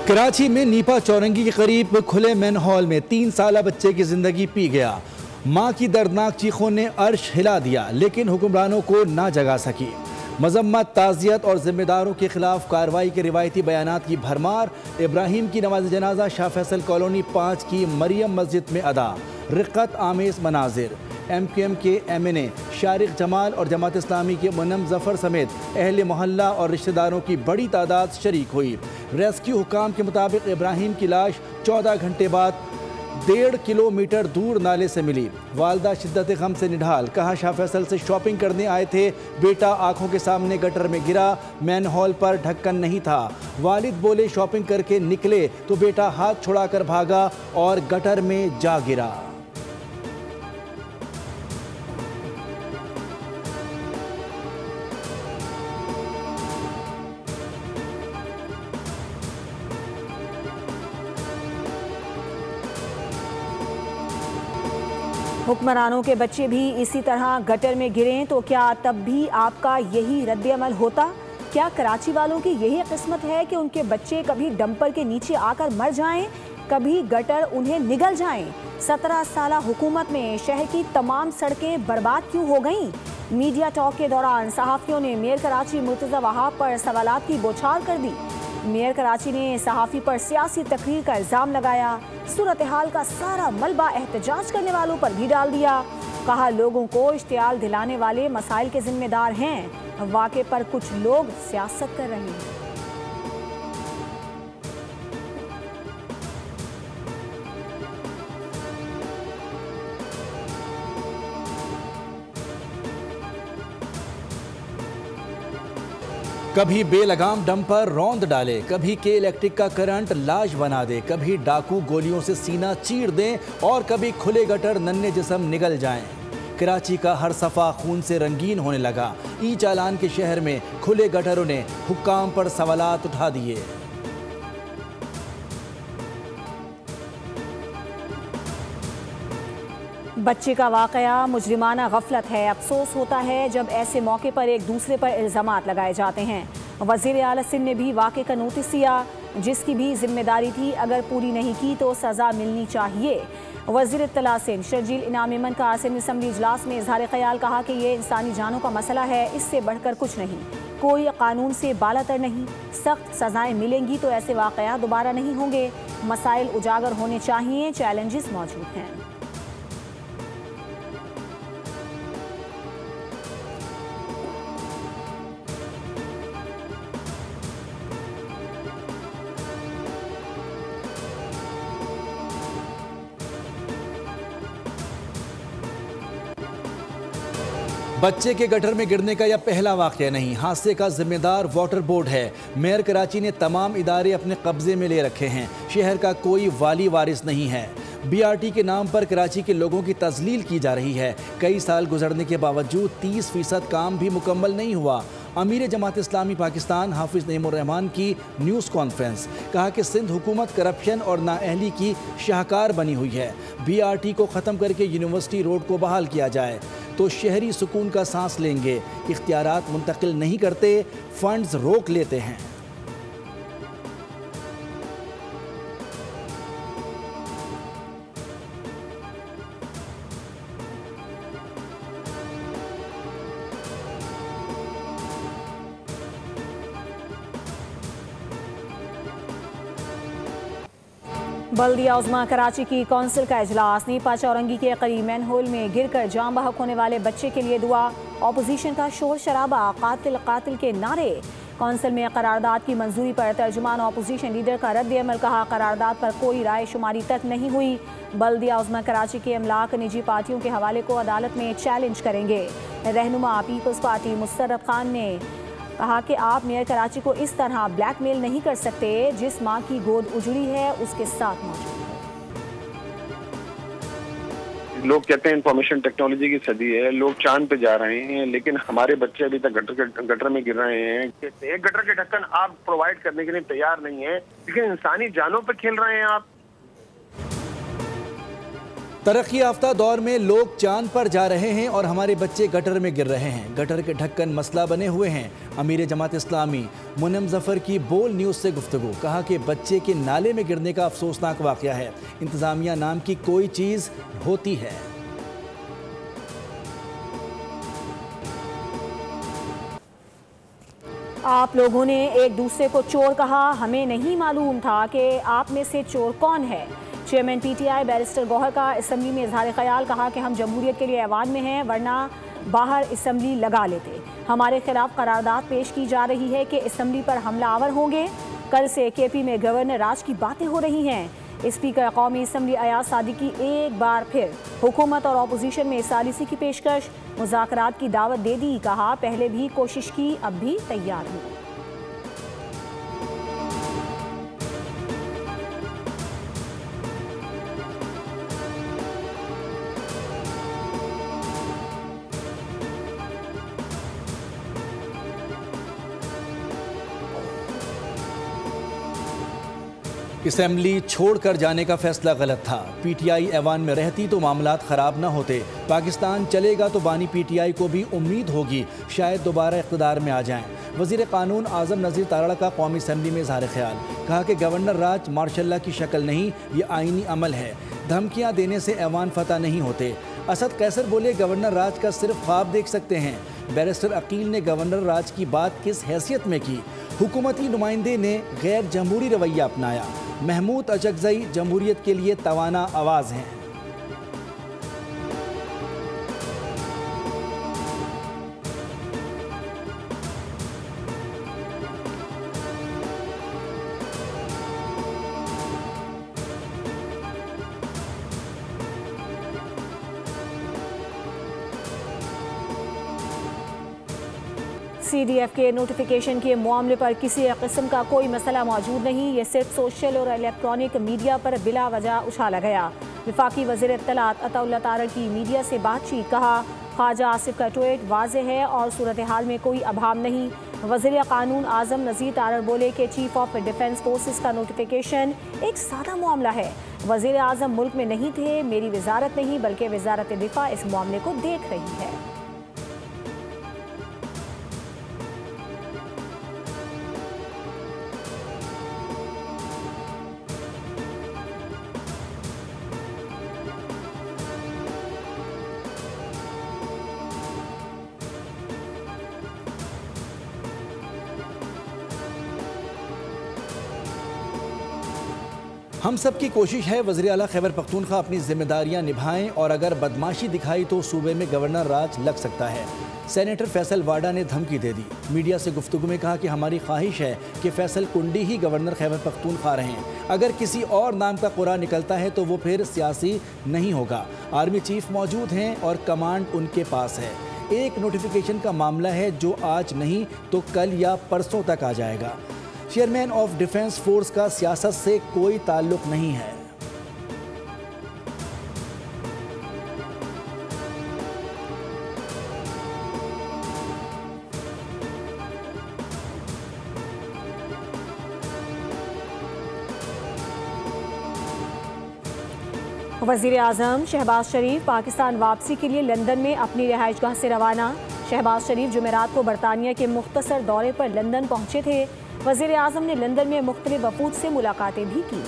कराची में नीपा चौरंगी के करीब खुले मैनहोल में 3 साला बच्चे की जिंदगी पी गया। मां की दर्दनाक चीखों ने अर्श हिला दिया, लेकिन हुक्मरानों को ना जगा सकी। मजम्मत, ताज़ियत और जिम्मेदारों के खिलाफ कार्रवाई के रिवायती बयानात की भरमार। इब्राहिम की नमाज जनाजा शाह फैसल कॉलोनी 5 की मरियम मस्जिद में अदा। रिक्कत आमेज मनाजिर। MQM के MNA शारिक जमाल और जमात इस्लामी के मुन्नम जफर समेत अहले मोहल्ला और रिश्तेदारों की बड़ी तादाद शरीक हुई। रेस्क्यू हुकाम के मुताबिक इब्राहिम की लाश 14 घंटे बाद 1.5 किलोमीटर दूर नाले से मिली। वालदा शिद्दत गम से निढाल। कहा शाह फैसल से शॉपिंग करने आए थे, बेटा आंखों के सामने गटर में गिरा, मैन हॉल पर ढक्कन नहीं था। वालिद बोले शॉपिंग करके निकले तो बेटा हाथ छुड़ाकर भागा और गटर में जा गिरा। हुक्मरानों के बच्चे भी इसी तरह गटर में गिरें तो क्या तब भी आपका यही रद्द-ए-अमल होता? क्या कराची वालों की यही किस्मत है कि उनके बच्चे कभी डंपर के नीचे आकर मर जाएं, कभी गटर उन्हें निगल जाएं? 17 साला हुकूमत में शहर की तमाम सड़कें बर्बाद क्यों हो गईं? मीडिया टॉक के दौरान सहाफ़ियों ने मेयर कराची मुर्तज़ा वहाब पर सवालात की बौछार कर दी। मेयर कराची ने सहाफ़ी पर सियासी तकरीर का इल्ज़ाम लगाया। सूरत हाल का सारा मलबा एहतजाज करने वालों पर भी डाल दिया। कहा लोगों को इश्तियाल दिलाने वाले मसाइल के जिम्मेदार हैं, वाक़े पर कुछ लोग सियासत कर रहे हैं। कभी बेलगाम डंपर रौंद डाले, कभी के इलेक्ट्रिक का करंट लाश बना दे, कभी डाकू गोलियों से सीना चीर दें और कभी खुले गटर नन्हे जिस्म निगल जाएं। कराची का हर सफ़ा खून से रंगीन होने लगा। ई चालान के शहर में खुले गटरों ने हुक्काम पर सवालात उठा दिए। बच्चे का वाक़या मुजरिमाना गफलत है। अफसोस होता है जब ऐसे मौके पर एक दूसरे पर इल्ज़ामात लगाए जाते हैं। वज़ीर आला सिंध ने भी वाक़े का नोटिस दिया, जिसकी भी जिम्मेदारी थी, अगर पूरी नहीं की तो सज़ा मिलनी चाहिए। वज़ीर इत्तला सिंध शर्जील इनाम मेमन का सिंध असम्बली इजलास में इज़हार ख्याल कहा कि ये इंसानी जानों का मसला है, इससे बढ़कर कुछ नहीं। कोई कानून से बालातर नहीं। सख्त सज़ाएँ मिलेंगी तो ऐसे वाक़या दोबारा नहीं होंगे। मसाइल उजागर होने चाहिए, चैलेंजेस मौजूद हैं। बच्चे के गटर में गिरने का यह पहला वाक़या नहीं। हादसे का जिम्मेदार वाटर बोर्ड है। मेयर कराची ने तमाम इदारे अपने कब्जे में ले रखे हैं। शहर का कोई वाली वारिस नहीं है। BRT के नाम पर कराची के लोगों की तजलील की जा रही है। कई साल गुजरने के बावजूद 30% काम भी मुकम्मल नहीं हुआ। अमीर जमात इस्लामी पाकिस्तान हाफिज नईमुर रहमान की न्यूज़ कॉन्फ्रेंस। कहा कि सिंध हुकूमत करप्शन और नाअहली की शाहकार बनी हुई है। BRT को ख़त्म करके यूनिवर्सिटी रोड को बहाल किया जाए तो शहरी सुकून का सांस लेंगे। इख्तियारात मुंतकिल नहीं करते, फंड्स रोक लेते हैं। बल्दिया उज़्मा कराची की कौंसिल का इजलास। नीपा चौरंगी के करीब मैनहोल में गिरकर जान बहक होने वाले बच्चे के लिए दुआ। ऑपोजिशन का शोर शराबा, कातिल कातिल के नारे। कौंसिल में करारदाद की मंजूरी पर तर्जुमान ऑपोजिशन लीडर का रद्द-ए-अमल। कहा करारदाद पर कोई राय शुमारी तक नहीं हुई। बल्दिया उज़्मा कराची के अमलाक निजी पार्टियों के हवाले को अदालत में चैलेंज करेंगे। रहनुमा पीपल्स पार्टी मुस्तरब खान ने कहा कि आप मेयर कराची को इस तरह ब्लैकमेल नहीं कर सकते। जिस माँ की गोद उजड़ी है उसके साथ मौजूद है। लोग कहते हैं इंफॉर्मेशन टेक्नोलॉजी की सदी है, लोग चांद पे जा रहे हैं, लेकिन हमारे बच्चे अभी तक गटर में गिर रहे हैं। एक गटर के ढक्कन आप प्रोवाइड करने के लिए तैयार नहीं है, लेकिन इंसानी जानों पे खेल रहे हैं आप। तरक्की याफ्ता दौर में लोग चांद पर जा रहे हैं और हमारे बच्चे गटर में गिर रहे हैं। गटर के ढक्कन मसला बने हुए हैं। अमीर जमात इस्लामी मुनम जफर की बोल न्यूज़ से गुफ्तगू। कहा कि बच्चे के नाले में गिरने का अफसोसनाक वाक़या है। इंतज़ामिया नाम की कोई चीज़ होती है। आप लोगों ने एक दूसरे को चोर कहा, हमें नहीं मालूम था कि आप में से चोर कौन है। चेयरमैन पीटीआई बैरिस्टर गौहर का असम्बली में इजहार ख्याल। कहा कि हम जमहूरियत के लिए ऐवान में हैं, वरना बाहर असम्बली लगा लेते। हमारे खिलाफ करारदाद पेश की जा रही है कि असम्बली पर हमलावर होंगे। कल से केपी में गवर्नर राज की बातें हो रही हैं। स्पीकर कौमी असम्बली अयाज सादिकी एक बार फिर हुकूमत और अपोजिशन में सालिसी की पेशकश। मुज़ाकरात की दावत दे दी। कहा पहले भी कोशिश की, अब भी तैयार हूँ। असम्बली छोड़कर जाने का फैसला गलत था। पीटीआई ऐवान में रहती तो मामलात ख़राब न होते। पाकिस्तान चलेगा तो बानी पीटीआई को भी उम्मीद होगी शायद दोबारा इक़्तिदार में आ जाएं। वज़ीर क़ानून आज़म नज़ीर तारड़ का कौमी असम्बली में इज़हार ख्याल। कहा कि गवर्नर राज मार्शल्ला की शक्ल नहीं, ये आइनी अमल है। धमकियाँ देने से ऐवान फतह नहीं होते। असद कैसर बोले गवर्नर राज का सिर्फ ख्वाब देख सकते हैं। बैरिस्टर अकील ने गवर्नर राज की बात किस हैसियत में की। हुकूमती नुमाइंदे ने गैर जमहूरी रवैया अपनाया। महमूद अचकज़ई जमहूरियत के लिए तवाना आवाज़ हैं। CDF के नोटिफिकेशन के मामले पर किसी किस्म का कोई मसला मौजूद नहीं। ये सिर्फ सोशल और इलेक्ट्रॉनिक मीडिया पर बिला वजह उछाला गया। वफाकी वज़ीर इत्तलात अताउल्लाह तारड़ की मीडिया से बातचीत। कहा ख्वाजा आसिफ का ट्वीट वाज़ेह है और सूरत हाल में कोई अभाव नहीं। वज़ीर क़ानून आज़म नज़ीर तारड़ बोले कि चीफ ऑफ डिफेंस फोर्सेस का नोटिफिकेशन एक सादा मामला है। वज़ीर आज़म मुल्क में नहीं थे, मेरी वजारत नहीं बल्कि वजारत दिफा इस मामले को देख रही है। हम सब की कोशिश है वज़ीर आला खैबर पख्तूनख्वा अपनी जिम्मेदारियां निभाएं और अगर बदमाशी दिखाई तो सूबे में गवर्नर राज लग सकता है। सेनेटर फैसल वाडा ने धमकी दे दी। मीडिया से गुफ्तगू में कहा कि हमारी ख्वाहिश है कि फैसल कुंडी ही गवर्नर खैबर पख्तूनख्वा रहें। अगर किसी और नाम का कुरा निकलता है तो वो फिर सियासी नहीं होगा। आर्मी चीफ मौजूद हैं और कमांड उनके पास है। एक नोटिफिकेशन का मामला है जो आज नहीं तो कल या परसों तक आ जाएगा। चेयरमैन ऑफ डिफेंस फोर्स का सियासत से कोई ताल्लुक नहीं है। वज़ीर आज़म शहबाज शरीफ पाकिस्तान वापसी के लिए लंदन में अपनी रिहाइशगाह से रवाना। शहबाज शरीफ जुमेरात को बरतानिया के मुख्तसर दौरे पर लंदन पहुंचे थे। वज़ीर आज़म ने लंदन में मुख्तलिफ वफूद से मुलाकातें भी की।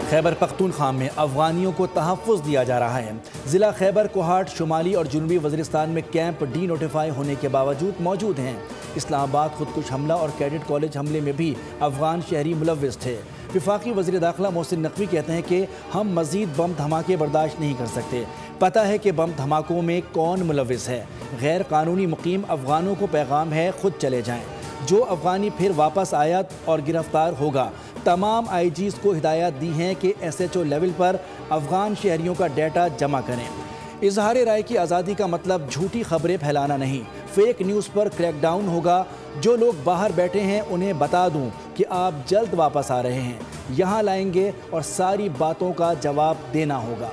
खैबर पख्तूनख्वा में अफगानियों को तहफ़्फ़ुज़ दिया जा रहा है। ज़िला खैबर कोहाट शुमाली और जनूबी वज़ीरिस्तान में कैंप डी नोटिफाई होने के बावजूद मौजूद हैं। इस्लामाबाद खुदकुश हमला और कैडेट कॉलेज हमले में भी अफगान शहरी मुलव्विस थे। वफाकी वज़ीर दाखिला मोहसिन नकवी कहते हैं कि हम मज़ीद बम धमाके बर्दाश्त नहीं कर सकते। पता है कि बम धमाकों में कौन मुलव्विस है। गैर कानूनी मुकीम अफगानों को पैगाम है खुद चले जाएँ। जो अफगानी फिर वापस आया और गिरफ्तार होगा, तमाम IGs को हिदायत दी हैं कि SHO लेवल पर अफगान शहरियों का डाटा जमा करें। इजहार राय की आज़ादी का मतलब झूठी खबरें फैलाना नहीं। फेक न्यूज़ पर क्रैकडाउन होगा। जो लोग बाहर बैठे हैं उन्हें बता दूं कि आप जल्द वापस आ रहे हैं, यहाँ लाएंगे और सारी बातों का जवाब देना होगा।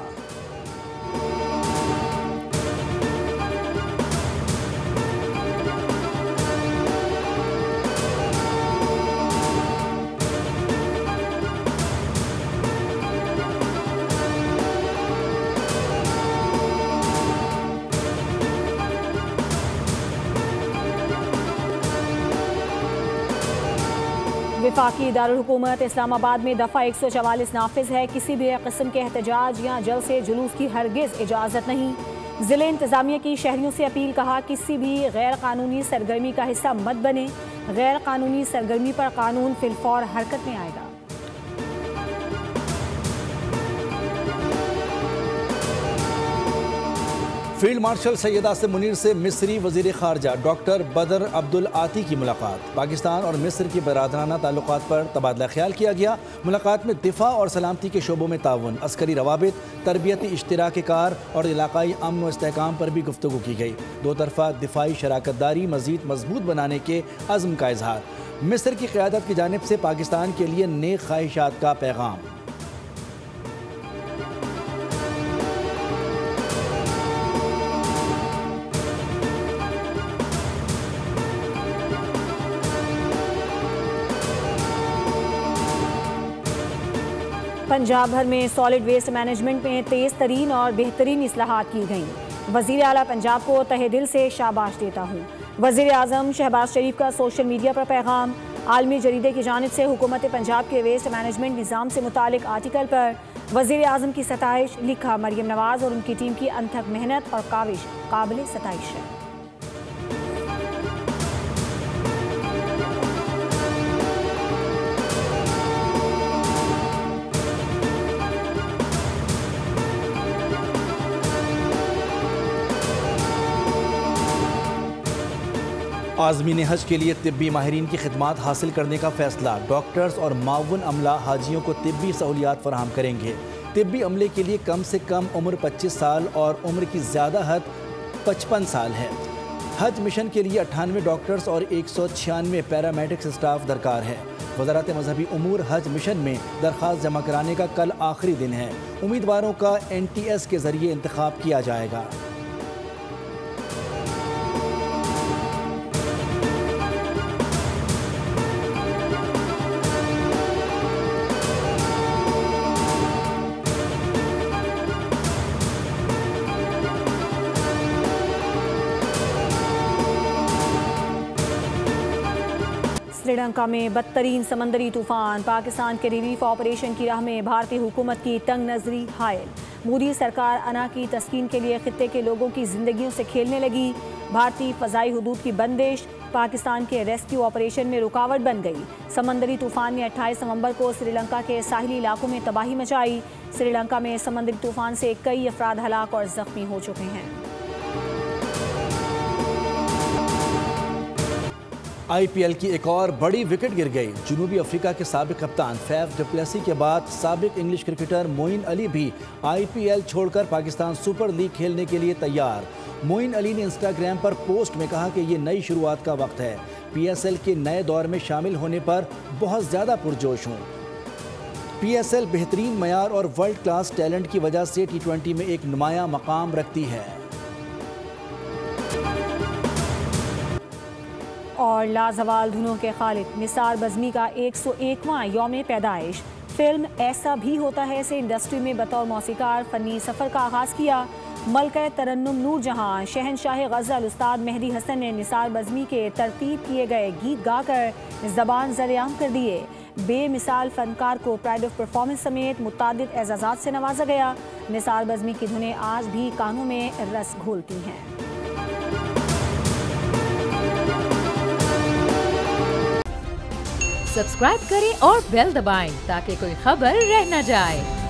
वफाकी दारुल हुकूमत इस्लामाबाद में दफ़ा 144 नाफिज है। किसी भी किस्म के एहतजाज या जल से जुलूस की हरगिज़ इजाज़त नहीं। ज़िले इंतज़ामिया की शहरियों से अपील, कहा किसी भी गैर कानूनी सरगर्मी का हिस्सा मत बने। गैर कानूनी सरगर्मी पर कानून फिलफौर हरकत में आएगा। फील्ड मार्शल सैयद आसिम मुनीर से मिस्री वज़ीर ख़ारजा डॉक्टर बदर अब्दुल आती की मुलाकात। पाकिस्तान और मिस्र की बरादराना ताल्लुकात पर तबादला ख्याल किया गया। मुलाकात में दिफा और सलामती के शोबों में ताउन, अस्करी रवाबित, तरबियती इश्तराक कार और इलाकाई अमन व इस्तेहकाम पर भी गुफ्तगू की गई। दो तरफ़ा दिफाई शराकतदारी मज़ीद मजबूत बनाने के अज़्म का इजहार। मिस्र की क़यादत की जानिब से पाकिस्तान के लिए नेक ख्वाहिशात का पैगाम। पंजाब भर में सॉलिड वेस्ट मैनेजमेंट में तेज़ तरीन और बेहतरीन इस्लाहात की गईं। वज़ीर आला पंजाब को तहे दिल से शाबाश देता हूँ। वज़ीर आज़म शहबाज शरीफ का सोशल मीडिया पर पैगाम। आलमी जरीदे की जानिब से हुकूमत पंजाब के वेस्ट मैनेजमेंट निज़ाम से मुतालिक आर्टिकल पर वज़ीर आज़म की सताइश। लिखा, मरियम नवाज़ और उनकी टीम की अनथक मेहनत और काविश काबिल सताइश है। आज़मीन हज के लिए तिब्बी माहिरीन की खिदमात हासिल करने का फैसला। डॉक्टर्स और माउन अमला हाजियों को तिब्बी सहूलियात फराहम करेंगे। तिब्बी अमले के लिए कम से कम उम्र 25 साल और उम्र की ज़्यादा हद 55 साल है। हज मिशन के लिए 98 डॉक्टर्स और 196 पैरामेडिक्स स्टाफ दरकार है। वज़ारत मजहबी उमूर हज मिशन में दरख्वास्त जमा कराने का कल आखिरी दिन है। उम्मीदवारों का NTS के ज़रिए इंतखाब किया जाएगा। श्रीलंका में बदतरीन समंदरी तूफान। पाकिस्तान के रिलीफ ऑपरेशन की राह में भारतीय हुकूमत की तंग नजरी हायल। मोदी सरकार अना की तस्कीन के लिए खित्ते के लोगों की जिंदगियों से खेलने लगी। भारतीय फ़ज़ाई हुदूद की बंदिश पाकिस्तान के रेस्क्यू ऑपरेशन में रुकावट बन गई। समंदरी तूफान ने 28 नवंबर को श्रीलंका के साहिली इलाकों में तबाही मचाई। श्रीलंका में समंदरी तूफान से कई अफराद हलाक और जख्मी हो चुके हैं। IPL की एक और बड़ी विकेट गिर गई। जनूबी अफ्रीका के साबिक कप्तान फैफ डु प्लेसी के बाद साबिक इंग्लिश क्रिकेटर मोइन अली भी IPL छोड़कर पाकिस्तान सुपर लीग खेलने के लिए तैयार। मोइन अली ने इंस्टाग्राम पर पोस्ट में कहा कि ये नई शुरुआत का वक्त है। PSL के नए दौर में शामिल होने पर बहुत ज़्यादा पुरजोश हूँ। PSL बेहतरीन मयार और वर्ल्ड क्लास टैलेंट की वजह से T20 में एक नुमाया मकाम रखती है। और लाजवाल धुनों के खालिक निसार बज़मी का 101वां यौम पैदाइश। फिल्म ऐसा भी होता है से इंडस्ट्री में बतौर मौसीकार फ़नी सफ़र का आगाज़ किया। मलका तरन्नुम नूर जहां शहनशाह गज़ल उस्ताद मेहदी हसन ने निसार बज़मी के तरतीब किए गए गीत गाकर ज़बान ज़रेआम कर दिए। बेमिसाल फ़नकार को प्राइड ऑफ परफॉर्मेंस समेत मुतादिद एज़ाज़ात से नवाजा गया। निसार बज़मी की धुनें आज भी कानों में रस घोलती हैं। सब्सक्राइब करें और बेल दबाएं ताकि कोई खबर रह न जाए।